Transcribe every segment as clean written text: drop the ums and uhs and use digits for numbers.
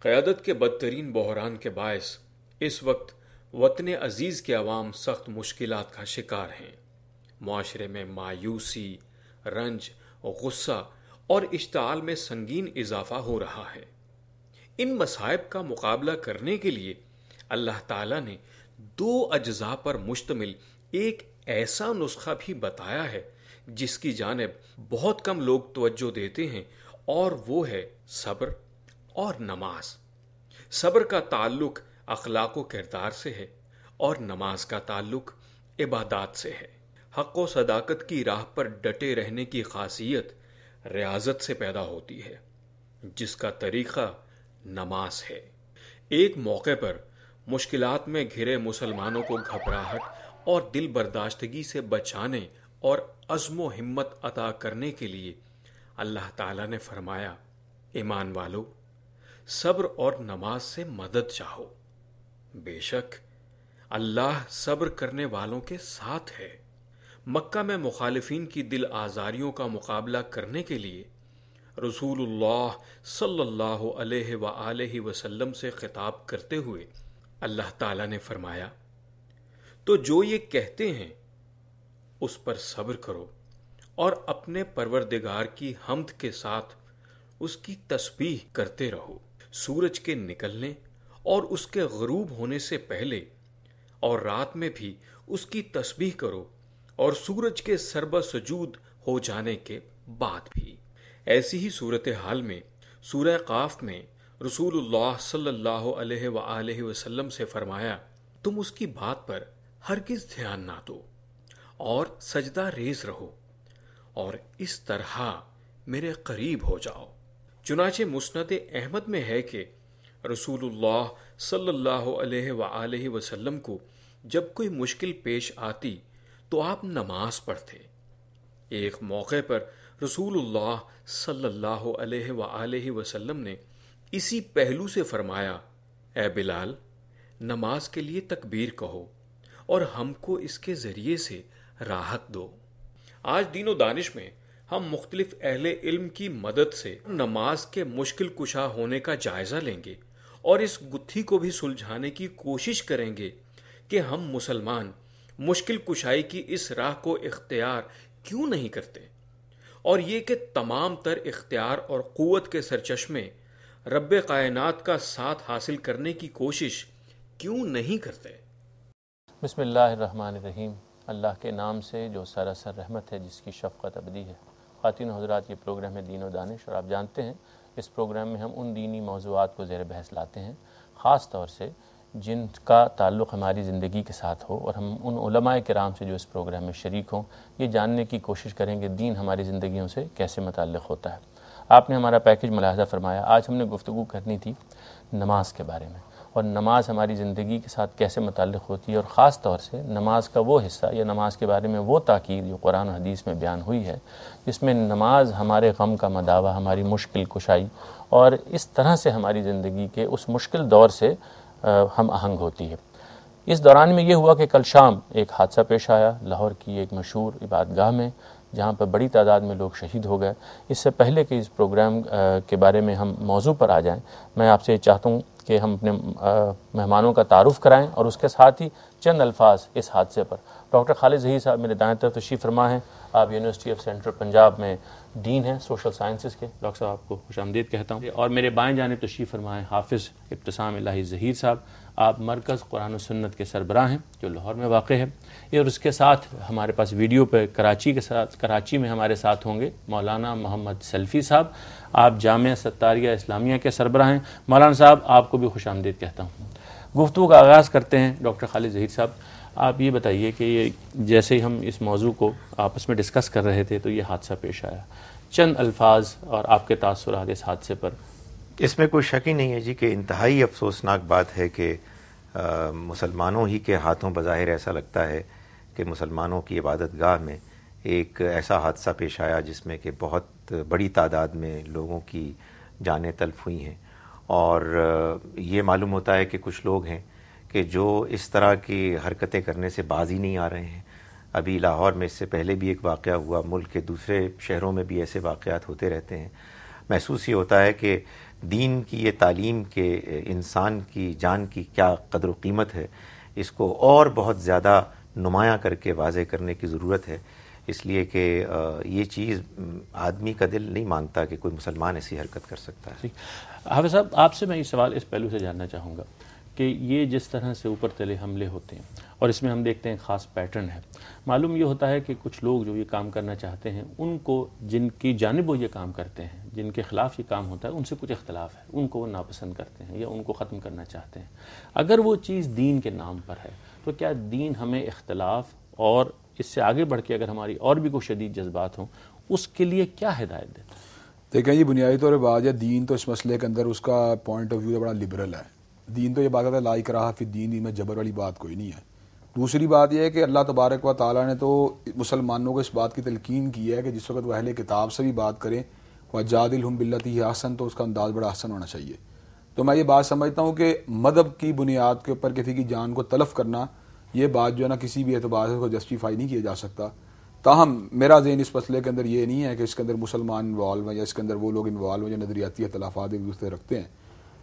قیادت کے بدترین بحران کے باعث اس وقت وطن عزیز کے عوام سخت مشکلات کا شکار ہیں۔ معاشرے میں مایوسی، رنج، غصہ اور اشتعال میں سنگین اضافہ ہو رہا ہے۔ ان مصائب کا مقابلہ کرنے کے لیے اللہ تعالیٰ نے 2 اجزاء پر مشتمل ایک ایسا نسخہ بھی بتایا ہے جس کی جانب بہت کم لوگ توجہ دیتے ہیں، اور وہ ہے صبر اور نماز۔ صبر کا تعلق اخلاق و کردار سے ہے اور نماز کا تعلق عبادات سے ہے۔ حق و صداقت کی راہ پر ڈٹے رہنے کی خاصیت ریاضت سے پیدا ہوتی ہے، جس کا طریقہ نماز ہے۔ ایک موقع پر مشکلات میں گھرے مسلمانوں کو گھبراہٹ اور دل برداشتگی سے بچانے اور عزم و ہمت عطا کرنے کے لیے اللہ تعالیٰ نے فرمایا، ایمان والو، صبر اور نماز سے مدد چاہو، بے شک اللہ صبر کرنے والوں کے ساتھ ہے۔ مکہ میں مخالفین کی دل آزاریوں کا مقابلہ کرنے کے لیے رسول اللہ صلی اللہ علیہ وآلہ وسلم سے خطاب کرتے ہوئے اللہ تعالیٰ نے فرمایا، تو جو یہ کہتے ہیں اس پر صبر کرو اور اپنے پروردگار کی حمد کے ساتھ اس کی تسبیح کرتے رہو۔ سورج کے نکلنے اور اس کے غروب ہونے سے پہلے اور رات میں بھی اس کی تسبیح کرو، اور سورج کے سربہ سجود ہو جانے کے بعد بھی۔ ایسی ہی صورتحال میں سورہ قاف میں رسول اللہ صلی اللہ علیہ وآلہ وسلم سے فرمایا، تم اس کی بات پر ہرگز دھیان نہ دو اور سجدہ ریز رہو اور اس طرح میرے قریب ہو جاؤ۔ چنانچہ مسند احمد میں ہے کہ رسول اللہ صلی اللہ علیہ وآلہ وسلم کو جب کوئی مشکل پیش آتی تو آپ نماز پڑھتے۔ ایک موقع پر رسول اللہ صلی اللہ علیہ وآلہ وسلم نے اسی پہلو سے فرمایا، اے بلال، نماز کے لیے تکبیر کہو اور ہم کو اس کے ذریعے سے راحت دو۔ آج دین و دانش میں ہم مختلف اہل علم کی مدد سے نماز کے مشکل کشا ہونے کا جائزہ لیں گے اور اس گتھی کو بھی سلجھانے کی کوشش کریں گے کہ ہم مسلمان مشکل کشائی کی اس راہ کو اختیار کیوں نہیں کرتے، اور یہ کہ تمام تر اختیار اور قوت کے سرچشمے رب کائنات کا ساتھ حاصل کرنے کی کوشش کیوں نہیں کرتے۔ بسم اللہ الرحمن الرحیم۔ اللہ کے نام سے جو سراسر رحمت ہے، جس کی شفقت ابدی ہے۔ خواتین و حضرات، یہ پروگرام ہے دین و دانش، اور آپ جانتے ہیں اس پروگرام میں ہم ان دینی موضوعات کو زیر بحث لاتے ہیں، خاص طور سے جن کا تعلق ہماری زندگی کے ساتھ ہو، اور ہم ان علماء کرام سے جو اس پروگرام میں شریک ہوں یہ جاننے کی کوشش کریں کہ دین ہماری زندگیوں سے کیسے متعلق ہوتا ہے۔ آپ نے ہمارا پیکج ملاحظہ فرمایا۔ آج ہم نے گفتگو کرنی تھی نماز کے بارے میں، اور نماز ہماری زندگی کے ساتھ کیسے متعلق ہوتی ہے، اور خاص طور سے نماز کا وہ حصہ یا نماز کے بارے میں وہ تاکید جو قرآن و حدیث میں بیان ہوئی ہے، جس میں نماز ہمارے غم کا مداوع، ہماری مشکل کشائی، اور اس طرح سے ہماری زندگی کے اس مشکل دور سے ہم آہنگ ہوتی ہے۔ اس دوران میں یہ ہوا کہ کل شام ایک حادثہ پیش آیا لاہور کی ایک مشہور عبادت گاہ میں، جہاں پر بڑی تعداد میں لوگ شہید ہو گئے۔ اس سے پہلے کہ اس پروگرام کے بارے میں ہم موضوع پر آ جائیں، میں آپ سے چاہتا ہوں کہ ہم اپنے مہمانوں کا تعارف کرائیں، اور اس کے ساتھ ہی چند الفاظ اس حادثے پر۔ ڈاکٹر خالد ظہیر صاحب میرے دائیں طرف تشریف فرما ہیں۔ آپ یونیورسٹی آف سینٹرل پنجاب میں ڈین ہیں سوشل سائنسز کے۔ ڈاکٹر صاحب آپ کو خوش آمدید کہتا ہوں۔ اور میرے بائیں جانب تشریف فرما ہیں حافظ ابتسام الہی ظہیر صاحب۔ آپ مرکز قرآن و سنت کے سربراہ ہیں جو لاہور میں واقع ہے۔ اور اس کے ساتھ ہمارے پاس ویڈیو پہ کراچی میں ہمارے ساتھ ہوں گے مولانا محمد سلفی صاحب۔ آپ جامعہ ستاریہ اسلامیہ کے سربراہ ہیں۔ مولانا صاحب آپ کو بھی خوش آمدید کہتا ہوں۔ گفتگو کا آغاز کرتے ہیں ڈاکٹر خالد ظہیر صاحب۔ آپ یہ بتائیے کہ یہ جیسے ہی ہم اس موضوع کو آپس میں ڈسکس کر رہے تھے تو یہ حادثہ پیش آیا، چند الفاظ اور آپ کے تاثرات اس حادثے پر۔ اس میں کوئی شک ہی نہیں ہے جی کہ انتہائی افسوسناک بات ہے کہ مسلمانوں ہی کے ہاتھوں بظاہر ایسا لگتا ہے کہ مسلمانوں کی عبادت گاہ میں ایک ایسا حادثہ پیش آیا جس میں کہ بہت بڑی تعداد میں لوگوں کی جانیں تلف ہوئی ہیں، اور یہ معلوم ہوتا ہے کہ کچھ لوگ ہیں کہ جو اس طرح کی حرکتیں کرنے سے باز ہی نہیں آ رہے ہیں۔ ابھی لاہور میں اس سے پہلے بھی ایک واقعہ ہوا، ملک کے دوسرے شہروں میں بھی ایسے واقعات ہوتے رہتے ہیں۔ محسوس یہ ہوتا ہے کہ دین کی یہ تعلیم کے انسان کی جان کی کیا قدر و قیمت ہے، اس کو اور بہت زیادہ نمایاں کر کے واضح کرنے کی ضرورت ہے، اس لیے کہ یہ چیز آدمی کا دل نہیں مانتا کہ کوئی مسلمان ایسی حرکت کر سکتا ہے۔ حافظ صاحب، آپ سے میں یہ سوال اس پہلو سے جاننا چاہوں گا کہ یہ جس طرح سے اوپر تلے حملے ہوتے ہیں اور اس میں ہم دیکھتے ہیں خاص پیٹرن ہے، معلوم یہ ہوتا ہے کہ کچھ لوگ جو یہ کام کرنا چاہتے ہیں ان کو، جن کی جانب وہ یہ کام کرتے ہیں، جن کے خلاف یہ کام ہوتا ہے، ان سے کچھ اختلاف ہے، ان کو وہ ناپسند کرتے ہیں یا ان کو ختم کرنا چاہتے ہیں۔ اگر وہ چیز دین کے نام پر ہے تو کیا دین ہمیں اختلاف اور اس سے آگے بڑھ کے اگر ہماری اور بھی کوئی شدید جذبات ہوں اس کے لیے کیا ہدایت دیتا ہے؟ دیکھیں یہ بنیادی طور پر بات ہے، دین تو اس مسئلے کے اندر اس کا پوائنٹ آف ویو بڑا لبرل ہے۔ دین تو یہ بات ہے لا اکراہ فی الدین، میں جبر والی بات کوئی نہیں ہے۔ دوسری بات یہ ہے کہ اللہ تبارک و تعالیٰ نے تو مسلمانوں کو اس بات کی تلقین کی ہے کہ جس وقت وہ اہل کتاب سے بھی بات کریں وَجَادِلْهُمْ بِالَّتِي هِیَ احسن، تو اس کا انداز بڑا احسن ہونا چاہیے۔ تو میں یہ بات سمجھتا ہوں کہ مذہب کی بنیاد کے اوپر کسی کی جان کو تلف کرنا، یہ بات جو ہے نا کسی بھی اعتبار سے اس کو جسٹیفائی نہیں کیا جا سکتا۔ تاہم میرا ذہن اس مسئلے کے اندر یہ نہیں ہے کہ اس کے اندر مسلمان انوالو ہیں یا اس کے اندر وہ لوگ انوالو ہیں جو نظریاتی اختلافات ایک دوسرے رکھتے ہیں۔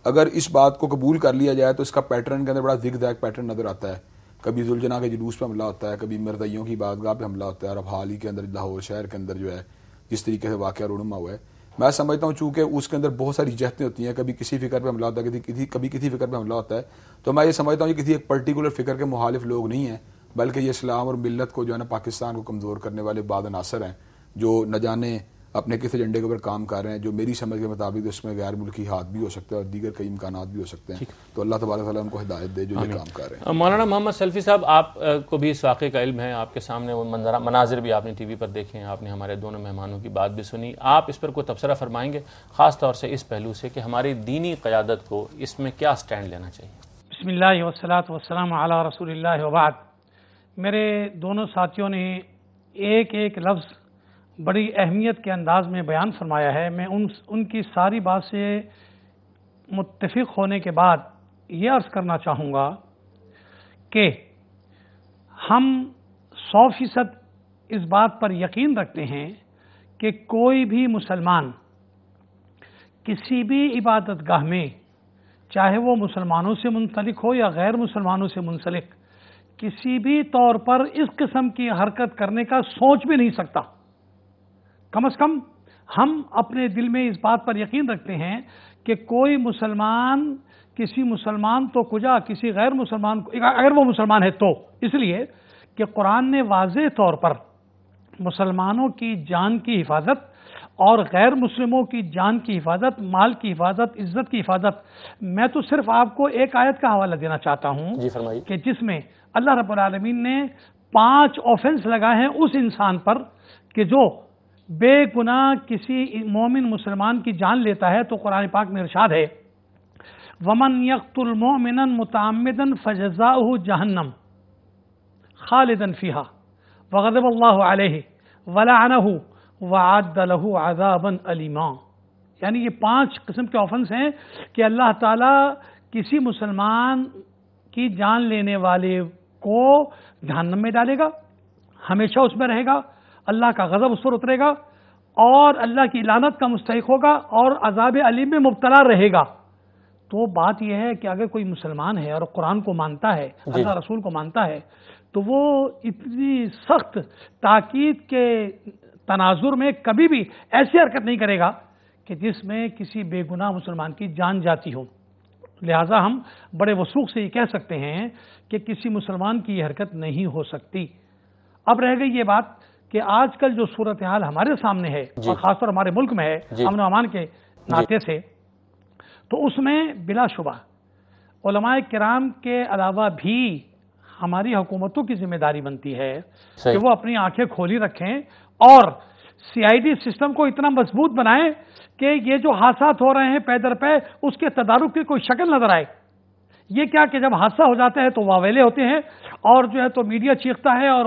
اگر اس بات کو قبول کر لیا جائے تو اس کا پیٹرن کے اندر بڑا زگ زیگ پیٹرن نظر آتا ہے۔ کبھی ذوالجناح کے جلوس پہ حملہ ہوتا ہے، کبھی مرزائیوں کی بارگاہ پہ حملہ ہوتا ہے، اور اب حال ہی کے اندر لاہور شہر کے اندر جو ہے جس طریقے سے واقعہ رونما ہوا ہے، میں سمجھتا ہوں چونکہ اس کے اندر بہت ساری جہتیں ہوتی ہیں، کبھی کسی فکر پہ حملہ ہوتا ہے، کبھی کسی فکر پہ حملہ ہوتا ہے، تو میں یہ سمجھتا ہوں یہ کسی ایک پرٹیکولر فکر کے مخالف لوگ نہیں ہیں، بلکہ یہ اسلام اور ملت کو جو ہے نا پاکستان کو کمزور کرنے والے بعض عناصر ہیں جو نہ جانے اپنے کس ایجنڈے کے اوپر کام کر رہے ہیں، جو میری سمجھ کے مطابق اس میں غیر ملکی ہاتھ بھی ہو سکتا ہے اور دیگر کئی امکانات بھی ہو سکتے ہیں۔ تو اللہ تبارک و تعالیٰ ان کو ہدایت دے جو یہ کام کر رہے ہیں۔ مولانا محمد سلفی صاحب، آپ کو بھی اس واقعے کا علم ہے، آپ کے سامنے وہ مناظر بھی آپ نے ٹی وی پر دیکھے ہیں، آپ نے ہمارے دونوں مہمانوں کی بات بھی سنی، آپ اس پر کوئی تبصرہ فرمائیں گے خاص طور سے اس پہلو سے کہ ہماری دینی قیادت کو اس میں کیا سٹینڈ لینا چاہیے؟ بسم اللہ والصلاۃ والسلام علی رسول اللہ وبعد۔ میرے دونوں ساتھیوں نے ایک ایک لفظ بڑی اہمیت کے انداز میں بیان فرمایا ہے۔ میں ان کی ساری بات سے متفق ہونے کے بعد یہ عرض کرنا چاہوں گا کہ ہم 100% اس بات پر یقین رکھتے ہیں کہ کوئی بھی مسلمان کسی بھی عبادت گاہ میں، چاہے وہ مسلمانوں سے منسلک ہو یا غیر مسلمانوں سے منسلک، کسی بھی طور پر اس قسم کی حرکت کرنے کا سوچ بھی نہیں سکتا۔ کم از کم ہم اپنے دل میں اس بات پر یقین رکھتے ہیں کہ کوئی مسلمان کسی مسلمان تو کجا کسی غیر مسلمان کو، اگر وہ مسلمان ہے تو، اس لیے کہ قرآن نے واضح طور پر مسلمانوں کی جان کی حفاظت اور غیر مسلموں کی جان کی حفاظت، مال کی حفاظت، عزت کی حفاظت، میں تو صرف آپ کو ایک آیت کا حوالہ دینا چاہتا ہوں کہ جس میں اللہ رب العالمین نے 5 آفنس لگائے ہیں اس انسان پر کہ جو بے گناہ کسی مومن مسلمان کی جان لیتا ہے۔ تو قرآن پاک میں ارشاد ہے وَمَنْ يَقْتُلْ مُؤْمِنًا مُتَعَمِّدًا فَجَزَاؤُهُ جَهَنَّمُ خَالِدًا فِيهَا وَغَضِبَ اللَّهُ عَلَيْهِ وَلَعَنَهُ وَأَعَدَّ لَهُ عَذَابًا أَلِيمًا۔ یعنی یہ 5 قسم کے آفنس ہیں کہ اللہ تعالیٰ کسی مسلمان کی جان لینے والے کو جہنم میں ڈالے گا، ہمیشہ اس میں رہے گا، اللہ کا غضب اس پر اترے گا اور اللہ کی لعنت کا مستحق ہوگا اور عذاب علیم میں مبتلا رہے گا۔ تو بات یہ ہے کہ اگر کوئی مسلمان ہے اور قرآن کو مانتا ہے، اللہ رسول کو مانتا ہے، تو وہ اتنی سخت تاکید کے تناظر میں کبھی بھی ایسی حرکت نہیں کرے گا کہ جس میں کسی بے گناہ مسلمان کی جان جاتی ہو۔ لہٰذا ہم بڑے وثوق سے یہ کہہ سکتے ہیں کہ کسی مسلمان کی یہ حرکت نہیں ہو سکتی۔ اب رہ گئی یہ بات کہ آج کل جو صورتحال ہمارے سامنے ہے اور خاص طور ہمارے ملک میں ہے امن و امان کے ناطے سے، تو اس میں بلا شبہ علماء کرام کے علاوہ بھی ہماری حکومتوں کی ذمہ داری بنتی ہے کہ وہ اپنی آنکھیں کھولی رکھیں اور CID سسٹم کو اتنا مضبوط بنائیں کہ یہ جو حادثات ہو رہے ہیں پے در پے اس کے تدارک کی کوئی شکل نظر آئے۔ یہ کیا کہ جب حادثہ ہو جاتا ہے تو واویلے ہوتے ہیں اور جو ہے تو میڈیا چیختا ہے اور